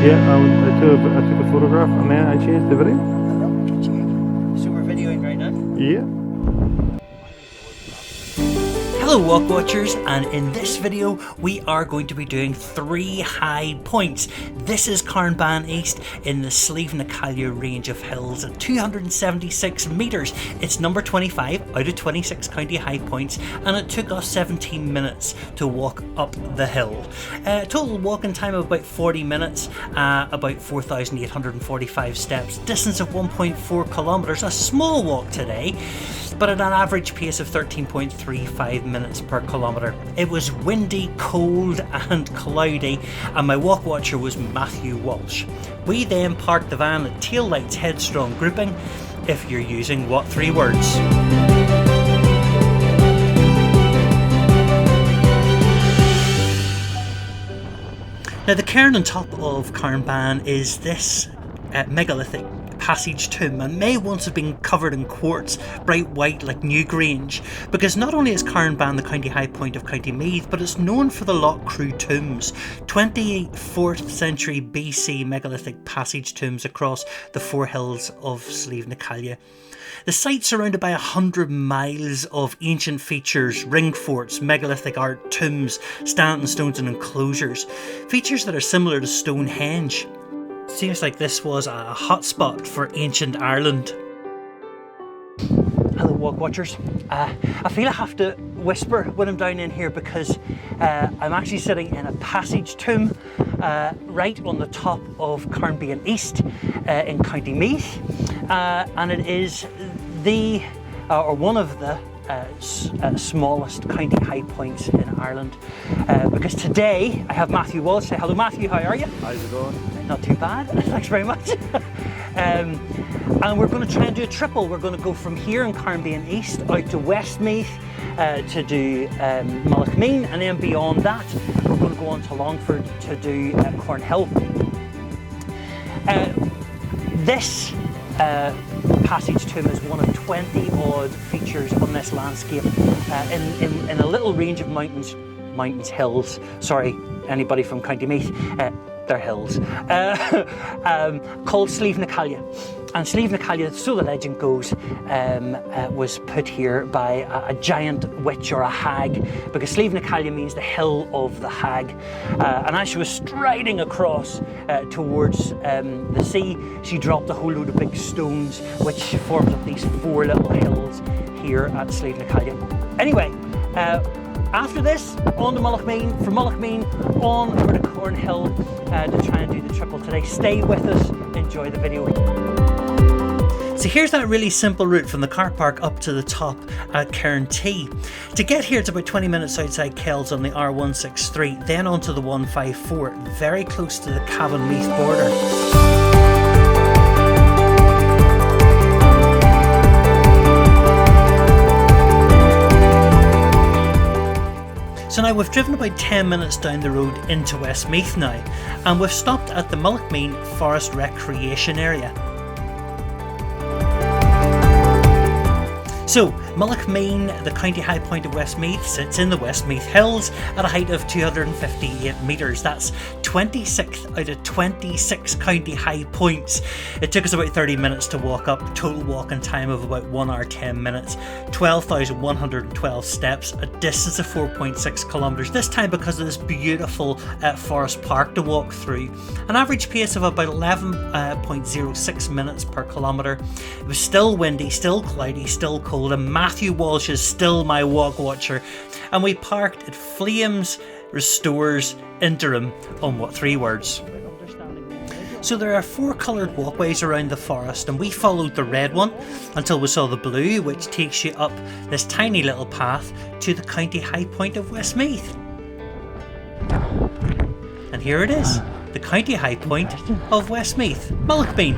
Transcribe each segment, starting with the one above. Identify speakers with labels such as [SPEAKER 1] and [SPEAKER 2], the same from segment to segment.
[SPEAKER 1] Yeah, I took a photograph and then I changed the video.
[SPEAKER 2] So we're videoing right now?
[SPEAKER 1] Yeah.
[SPEAKER 2] Hello Walkwatchers, and in this video we are going to be doing 3 high points. This is Carnbane East in the Slieve na Caille range of hills at 276 metres. It's number 25 out of 26 county high points, and it took us 17 minutes to walk up the hill. Total walking time of about 40 minutes, about 4,845 steps, distance of 1.4 kilometres, a small walk today, but at an average pace of 13.35 minutes per kilometre. It was windy, cold and cloudy, and my walk watcher was Matthew Walsh. We then parked the van at Tail Lights Headstrong grouping, if you're using what 3 words. Now the cairn on top of Carnbane is this megalithic passage tomb, and may once have been covered in quartz, bright white like Newgrange, because not only is Carnbane the county high point of County Meath, but it's known for the Loch Crew tombs, 24th century BC megalithic passage tombs across the 4 hills of Slieve na Caille. The site's surrounded by 100 miles of ancient features, ring forts, megalithic art, tombs, standing stones and enclosures, features that are similar to Stonehenge. Seems like this was a hotspot for ancient Ireland. Hello Walkwatchers. I feel I have to whisper when I'm down in here because I'm actually sitting in a passage tomb right on the top of Carnbane East in County Meath, and it is the or one of the smallest county high points in Ireland, because today I have Matthew Walsh. Say hello Matthew, how are you?
[SPEAKER 1] How's it going?
[SPEAKER 2] Not too bad, thanks very much. And we're going to try and do a triple. We're going to go from here in Carnbane East out to Westmeath to do Mullaghmeen, and then beyond that we're going to go on to Longford to do Cornhill. This passage tomb is one of 20 odd features on this landscape in a little range of hills. Sorry, anybody from County Meath, they're hills, called Slieve na Caille. And Slieve na Caille, so the legend goes, was put here by a giant witch or a hag, because Slieve na Caille means the hill of the hag. And as she was striding across towards the sea, she dropped a whole load of big stones, which forms up these 4 little hills here at Slieve na Caille. Anyway, after this, on to Mullaghmeen, from Mullaghmeen on over to Cornhill to try and do the triple today. Stay with us, enjoy the video. So here's that really simple route from the car park up to the top at Cairn T. To get here, it's about 20 minutes outside Kells on the R163, then onto the 154, very close to the Cavan-Meath border. So now we've driven about 10 minutes down the road into Westmeath now, and we've stopped at the Mullaghmeen Forest Recreation Area. So, Mullaghmeen, the county high point of Westmeath, sits in the Westmeath Hills at a height of 258 metres. That's 26th out of 26 county high points. It took us about 30 minutes to walk up, total walking time of about 1 hour 10 minutes, 12,112 steps, a distance of 4.6 kilometres, this time because of this beautiful forest park to walk through. An average pace of about 11.06 minutes per kilometre. It was still windy, still cloudy, still cold, and Matthew Walsh is still my walk watcher, and we parked at Flames Restores Interim on what 3 words. So there are 4 coloured walkways around the forest, and we followed the red one until we saw the blue, which takes you up this tiny little path to the county high point of Westmeath. And here it is, the county high point of Westmeath, Mullaghmeen.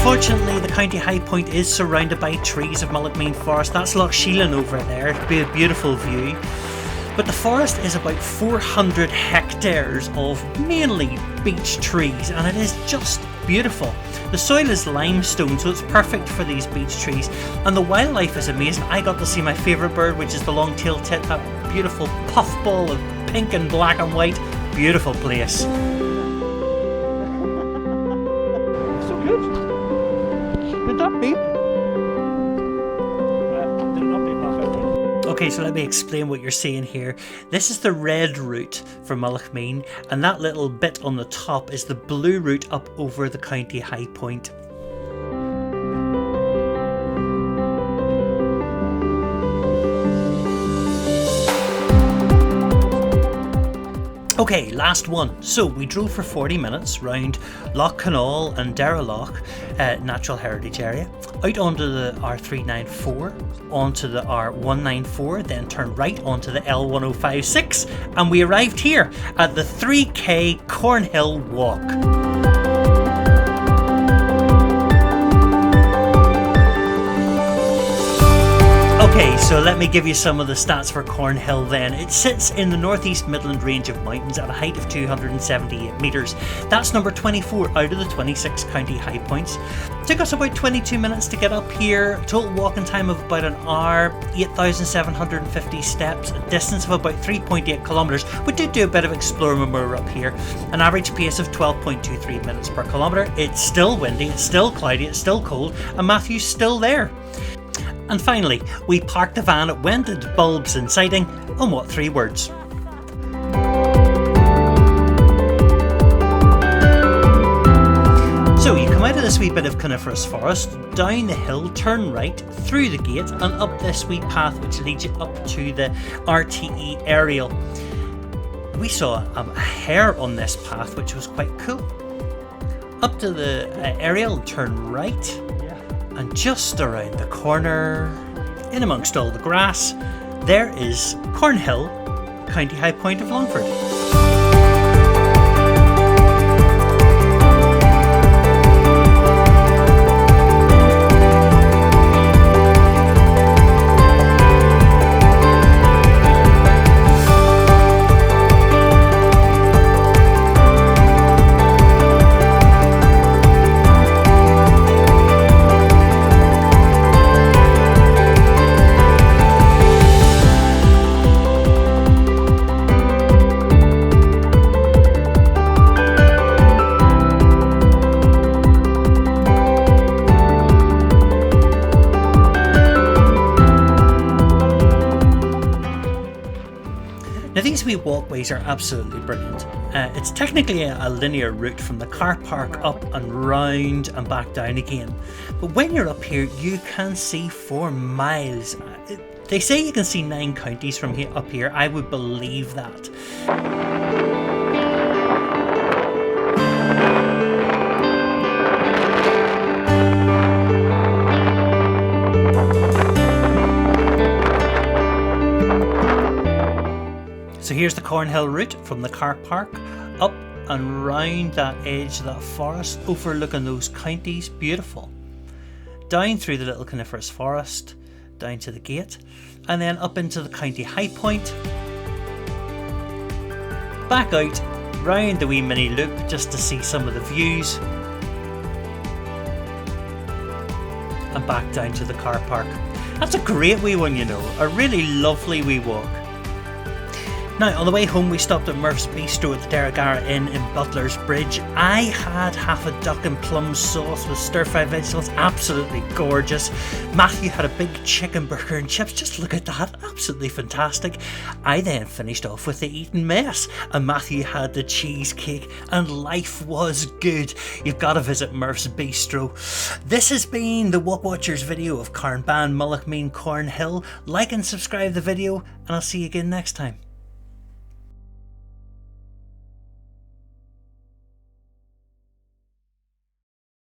[SPEAKER 2] Unfortunately, the county high point is surrounded by trees of Mullaghmeen forest. That's Loch Sheelan over there. It'd be a beautiful view. But the forest is about 400 hectares of mainly beech trees, and it is just beautiful. The soil is limestone, so it's perfect for these beech trees, and the wildlife is amazing. I got to see my favourite bird, which is the long-tailed tit, that beautiful puffball of pink and black and white. Beautiful place.
[SPEAKER 1] So good. Did that beep? Did it not beep halfway?
[SPEAKER 2] Okay, so let me explain what you're seeing here. This is the red route for Mullaghmeen, and that little bit on the top is the blue route up over the county high point. Okay, last one. So we drove for 40 minutes round Loch Cornhill and Derraloch Natural Heritage Area, out onto the R394, onto the R194, then turned right onto the L1056, and we arrived here at the 3K Cornhill Walk. Okay, so let me give you some of the stats for Cornhill then. It sits in the Northeast Midland range of mountains at a height of 278 metres. That's number 24 out of the 26 county high points. It took us about 22 minutes to get up here, total walking time of about an hour, 8,750 steps, a distance of about 3.8 kilometres. We did do a bit of exploring when we were up here, an average pace of 12.23 minutes per kilometre. It's still windy, it's still cloudy, it's still cold, and Matthew's still there. And finally, we parked the van at Wended Bulbs and Siding on what 3 words? So you come out of this wee bit of coniferous forest, down the hill, turn right, through the gate, and up this wee path which leads you up to the RTE aerial. We saw a hare on this path, which was quite cool. Up to the aerial, turn right. And just around the corner, in amongst all the grass, there is Cornhill, county high point of Longford. Now these wee walkways are absolutely brilliant. It's technically a linear route from the car park up and round and back down again. But when you're up here, you can see for miles. They say you can see 9 counties from here up here. I would believe that. So here's the Cornhill route from the car park up and round that edge of that forest, overlooking those counties. Beautiful. Down through the little coniferous forest, down to the gate, and then up into the county high point. Back out, round the wee mini loop just to see some of the views. And back down to the car park. That's a great wee one, you know, a really lovely wee walk. Now, on the way home, we stopped at Murph's Bistro at the Derrigara Inn in Butler's Bridge. I had half a duck and plum sauce with stir-fried vegetables, absolutely gorgeous. Matthew had a big chicken burger and chips, just look at that, absolutely fantastic. I then finished off with the Eton mess, and Matthew had the cheesecake, and life was good. You've got to visit Murph's Bistro. This has been the Walkwatchers video of Carnbane, Mullaghmeen, Cornhill. Like and subscribe the video, and I'll see you again next time.